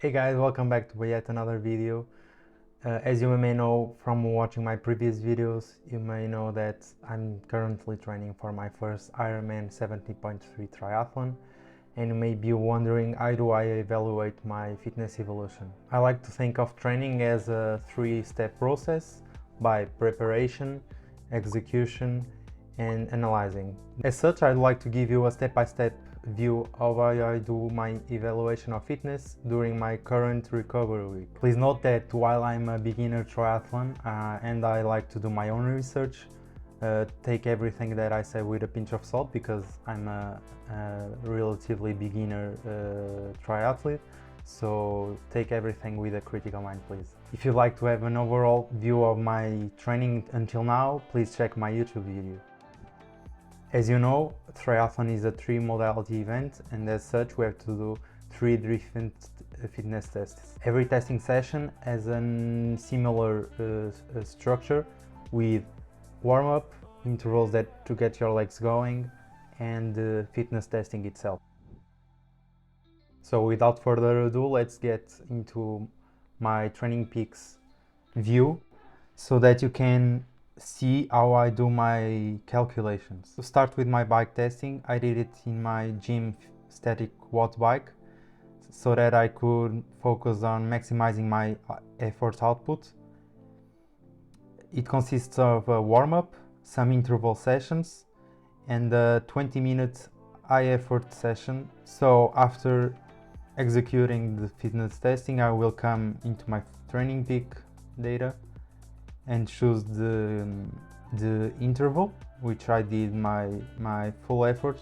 Hey guys, welcome back to yet another video. As you may know from watching my previous videos, you may know that I'm currently training for my first Ironman 70.3 triathlon, and you may be wondering, how do I evaluate my fitness evolution? I like to think of training as a three-step process by preparation, execution, and analyzing. As such, I'd like to give you a step-by-step view of how I do my evaluation of fitness during my current recovery week. Please note that while I'm a beginner triathlon and I like to do my own research, take everything that I say with a pinch of salt because I'm a relatively beginner triathlete. So take everything with a critical mind, please. If you'd like to have an overall view of my training until now, please check my YouTube video. As you know, triathlon is a three-modality event, and as such we have to do three different fitness tests. Every testing session has a similar structure with warm-up, intervals to get your legs going, and fitness testing itself. So without further ado, let's get into my training peaks view so that you can see how I do my calculations. To start with my bike testing, I did it in my gym static watt bike so that I could focus on maximizing my effort output. It consists of a warm-up, some interval sessions, and a 20-minute high effort session. So after executing the fitness testing, I will come into my training peak data and choose the interval, which I did my full effort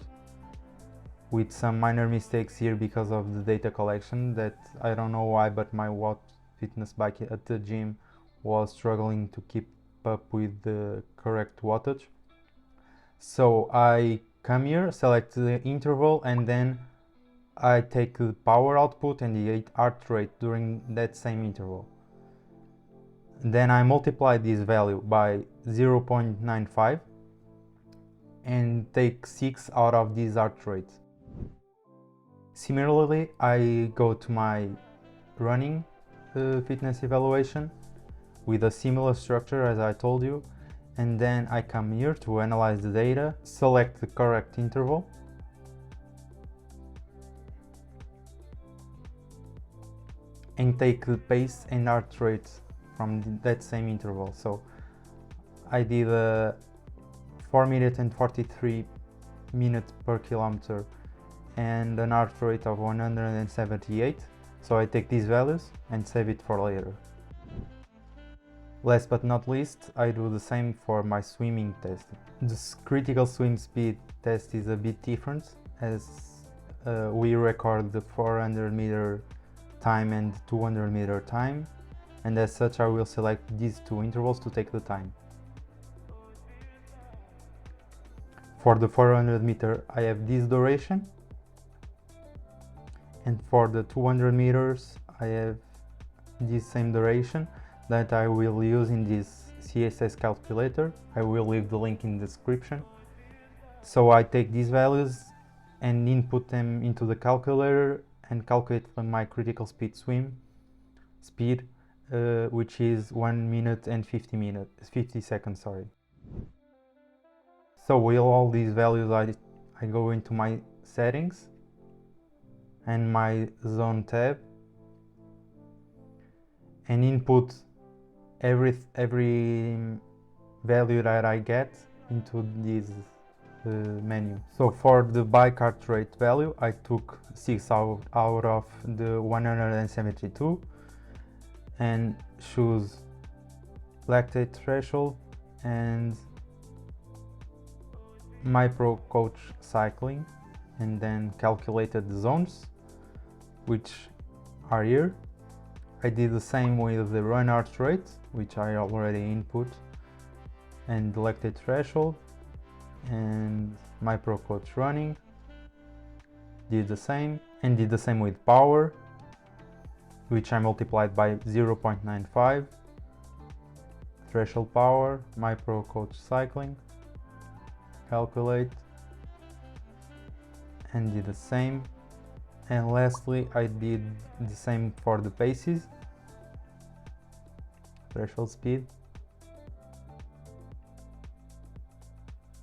with some minor mistakes here because of the data collection that I don't know why, but my watt fitness bike at the gym was struggling to keep up with the correct wattage. So I come here, select the interval, and then I take the power output and the heart rate during that same interval. Then I multiply this value by 0.95 and take 6 out of this heart rate. Similarly, I go to my running fitness evaluation with a similar structure as I told you, and then I come here to analyze the data, select the correct interval, and take the pace and heart rate from that same interval. So I did a 4 minutes and 43 minutes per kilometer and an heart rate of 178. So I take these values and save it for later. Last but not least, I do the same for my swimming test. The critical swim speed test is a bit different as we record the 400-meter time and 200-meter time, and as such I will select these two intervals to take the time. For the 400 meter I have this duration, and for the 200 meters I have this same duration that I will use in this CSS calculator. I will leave the link in the description. So I take these values and input them into the calculator and calculate my critical speed swim speed, which is 1 minute and 50 seconds, sorry. So with all these values I go into my settings and my zone tab and input every value that I get into this menu. So for the bike heart rate value I took 6 out of the 172 and choose lactate threshold and my pro coach cycling, and then calculated the zones which are here. I did the same with the run heart rate, which I already input, and the lactate threshold, and my pro coach running did the same, and did the same with power, which I multiplied by 0.95, threshold power, my pro coach cycling, calculate, and did the same, And lastly, I did the same for the paces, threshold speed.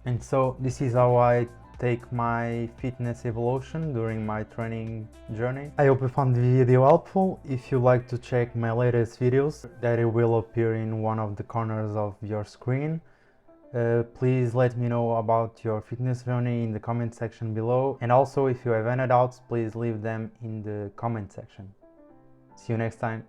And so this is how I take my fitness evolution during my training journey. I hope you found the video helpful. If you like to check my latest videos, that it will appear in one of the corners of your screen. Please let me know about your fitness journey in the comment section below. And also, if you have any doubts, please leave them in the comment section. See you next time.